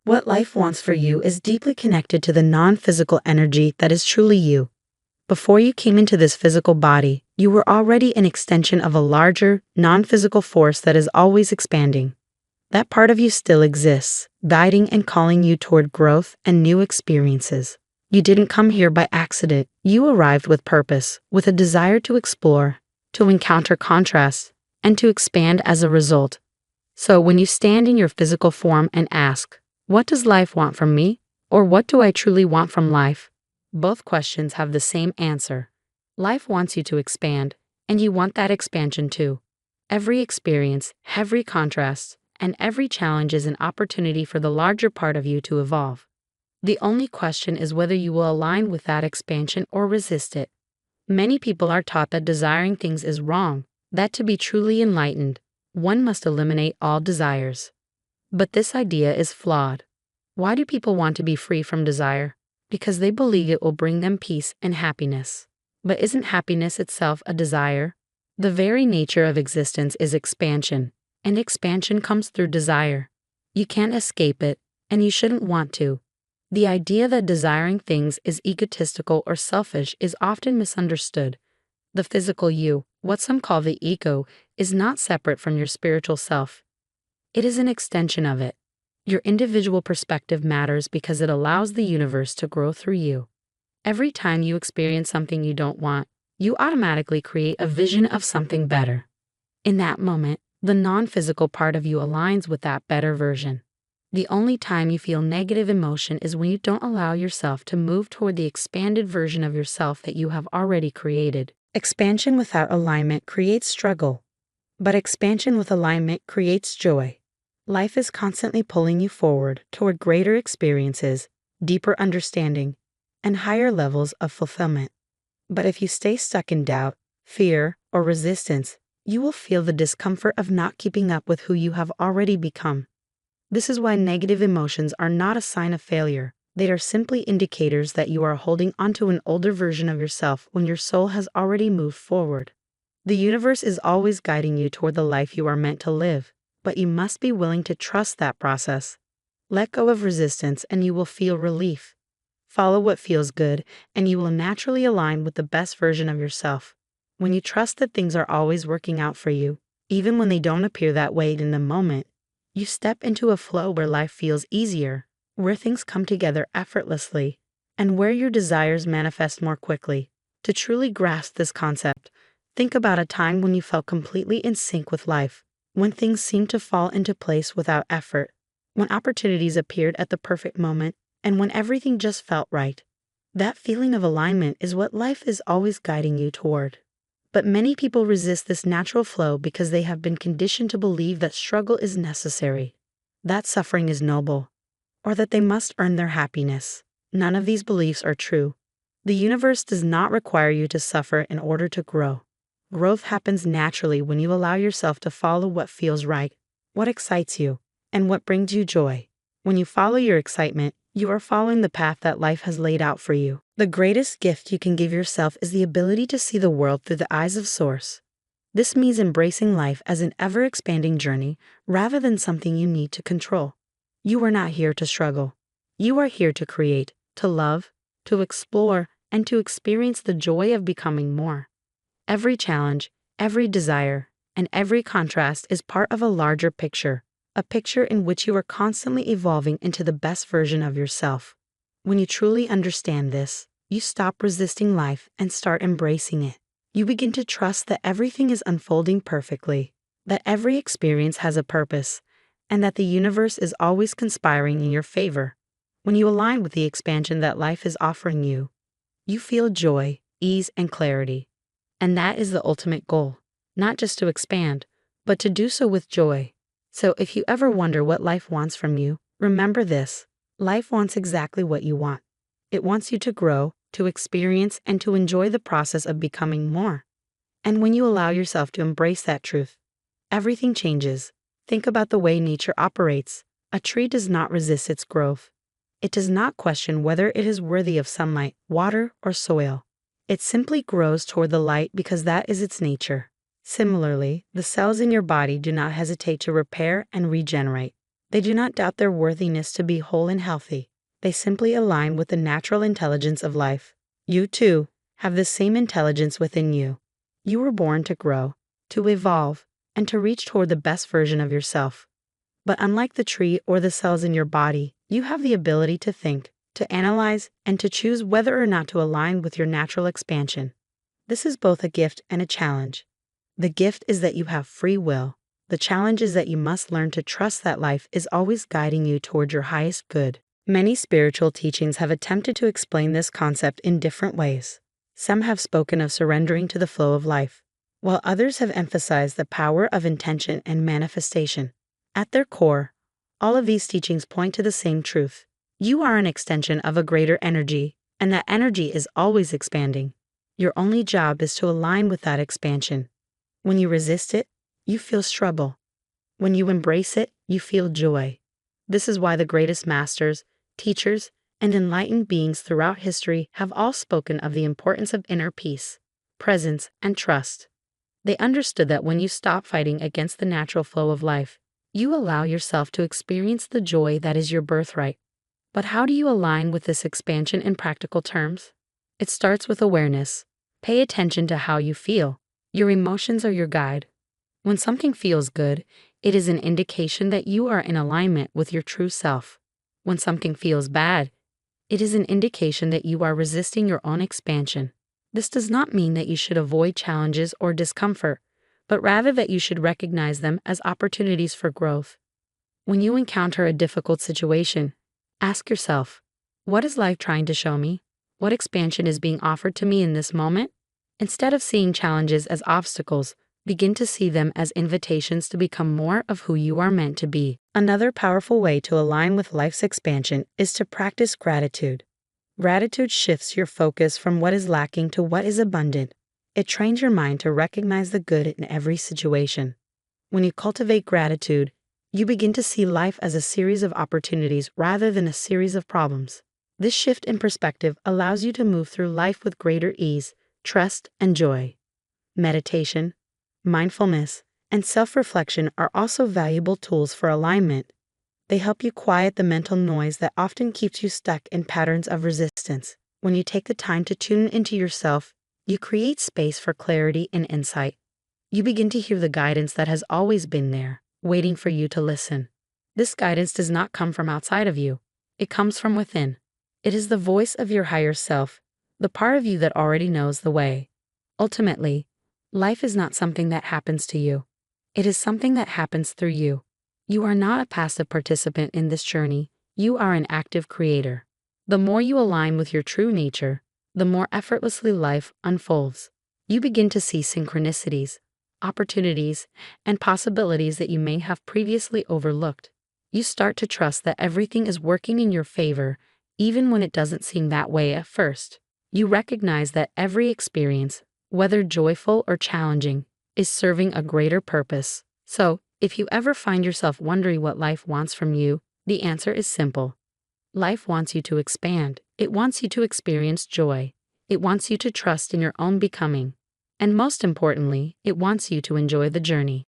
What life wants for you is deeply connected to the non-physical energy that is truly you. Before you came into this physical body, you were already an extension of a larger, non-physical force that is always expanding. That part of you still exists, guiding and calling you toward growth and new experiences. You didn't come here by accident. You arrived with purpose, with a desire to explore, to encounter contrasts, and to expand as a result. So when you stand in your physical form and ask, "What does life want from me?" or "What do I truly want from life?" both questions have the same answer. Life wants you to expand, and you want that expansion too. Every experience, every contrast, and every challenge is an opportunity for the larger part of you to evolve. The only question is whether you will align with that expansion or resist it. Many people are taught that desiring things is wrong, that to be truly enlightened, one must eliminate all desires. But this idea is flawed. Why do people want to be free from desire? Because they believe it will bring them peace and happiness. But isn't happiness itself a desire? The very nature of existence is expansion, and expansion comes through desire. You can't escape it, and you shouldn't want to. The idea that desiring things is egotistical or selfish is often misunderstood. The physical you, what some call the ego, is not separate from your spiritual self. It is an extension of it. Your individual perspective matters because it allows the universe to grow through you. Every time you experience something you don't want, you automatically create a vision of something better. In that moment, the non-physical part of you aligns with that better version. The only time you feel negative emotion is when you don't allow yourself to move toward the expanded version of yourself that you have already created. Expansion without alignment creates struggle, but expansion with alignment creates joy. Life is constantly pulling you forward toward greater experiences, deeper understanding, and higher levels of fulfillment. But if you stay stuck in doubt, fear, or resistance, you will feel the discomfort of not keeping up with who you have already become. This is why negative emotions are not a sign of failure. They are simply indicators that you are holding onto an older version of yourself when your soul has already moved forward. The universe is always guiding you toward the life you are meant to live, but you must be willing to trust that process. Let go of resistance and you will feel relief. Follow what feels good, and you will naturally align with the best version of yourself. When you trust that things are always working out for you, even when they don't appear that way in the moment, you step into a flow where life feels easier, where things come together effortlessly, and where your desires manifest more quickly. To truly grasp this concept, think about a time when you felt completely in sync with life, when things seemed to fall into place without effort, when opportunities appeared at the perfect moment, and when everything just felt right. That feeling of alignment is what life is always guiding you toward. But many people resist this natural flow because they have been conditioned to believe that struggle is necessary, that suffering is noble, or that they must earn their happiness. None of these beliefs are true. The universe does not require you to suffer in order to grow. Growth happens naturally when you allow yourself to follow what feels right, what excites you, and what brings you joy. When you follow your excitement, you are following the path that life has laid out for you. The greatest gift you can give yourself is the ability to see the world through the eyes of Source. This means embracing life as an ever-expanding journey rather than something you need to control. You are not here to struggle. You are here to create, to love, to explore, and to experience the joy of becoming more. Every challenge, every desire, and every contrast is part of a larger picture, a picture in which you are constantly evolving into the best version of yourself. When you truly understand this, you stop resisting life and start embracing it. You begin to trust that everything is unfolding perfectly, that every experience has a purpose, and that the universe is always conspiring in your favor. When you align with the expansion that life is offering you, you feel joy, ease, and clarity. And that is the ultimate goal, not just to expand, but to do so with joy. So if you ever wonder what life wants from you, remember this: life wants exactly what you want. It wants you to grow, to experience, and to enjoy the process of becoming more. And when you allow yourself to embrace that truth, everything changes. Think about the way nature operates. A tree does not resist its growth. It does not question whether it is worthy of sunlight, water, or soil. It simply grows toward the light because that is its nature. Similarly, the cells in your body do not hesitate to repair and regenerate. They do not doubt their worthiness to be whole and healthy. They simply align with the natural intelligence of life. You, too, have the same intelligence within you. You were born to grow, to evolve, and to reach toward the best version of yourself. But unlike the tree or the cells in your body, you have the ability to think, to analyze, and to choose whether or not to align with your natural expansion. This is both a gift and a challenge. The gift is that you have free will. The challenge is that you must learn to trust that life is always guiding you toward your highest good. Many spiritual teachings have attempted to explain this concept in different ways. Some have spoken of surrendering to the flow of life, while others have emphasized the power of intention and manifestation. At their core, all of these teachings point to the same truth. You are an extension of a greater energy, and that energy is always expanding. Your only job is to align with that expansion. When you resist it, you feel struggle. When you embrace it, you feel joy. This is why the greatest masters, teachers, and enlightened beings throughout history have all spoken of the importance of inner peace, presence, and trust. They understood that when you stop fighting against the natural flow of life, you allow yourself to experience the joy that is your birthright. But how do you align with this expansion in practical terms? It starts with awareness. Pay attention to how you feel. Your emotions are your guide. When something feels good, it is an indication that you are in alignment with your true self. When something feels bad, it is an indication that you are resisting your own expansion. This does not mean that you should avoid challenges or discomfort, but rather that you should recognize them as opportunities for growth. When you encounter a difficult situation, ask yourself, what is life trying to show me? What expansion is being offered to me in this moment? Instead of seeing challenges as obstacles, begin to see them as invitations to become more of who you are meant to be. Another powerful way to align with life's expansion is to practice gratitude. Gratitude shifts your focus from what is lacking to what is abundant. It trains your mind to recognize the good in every situation. When you cultivate gratitude, you begin to see life as a series of opportunities rather than a series of problems. This shift in perspective allows you to move through life with greater ease, trust, and joy. Meditation, mindfulness, and self-reflection are also valuable tools for alignment. They help you quiet the mental noise that often keeps you stuck in patterns of resistance. When you take the time to tune into yourself, you create space for clarity and insight. You begin to hear the guidance that has always been there, waiting for you to listen. This guidance does not come from outside of you. It comes from within. It is the voice of your higher self, the part of you that already knows the way. Ultimately, life is not something that happens to you. It is something that happens through you. You are not a passive participant in this journey. You are an active creator. The more you align with your true nature, the more effortlessly life unfolds. You begin to see synchronicities, opportunities, and possibilities that you may have previously overlooked. You start to trust that everything is working in your favor, even when it doesn't seem that way at first. You recognize that every experience, whether joyful or challenging, is serving a greater purpose. So, if you ever find yourself wondering what life wants from you, the answer is simple. Life wants you to expand. It wants you to experience joy. It wants you to trust in your own becoming. And most importantly, it wants you to enjoy the journey.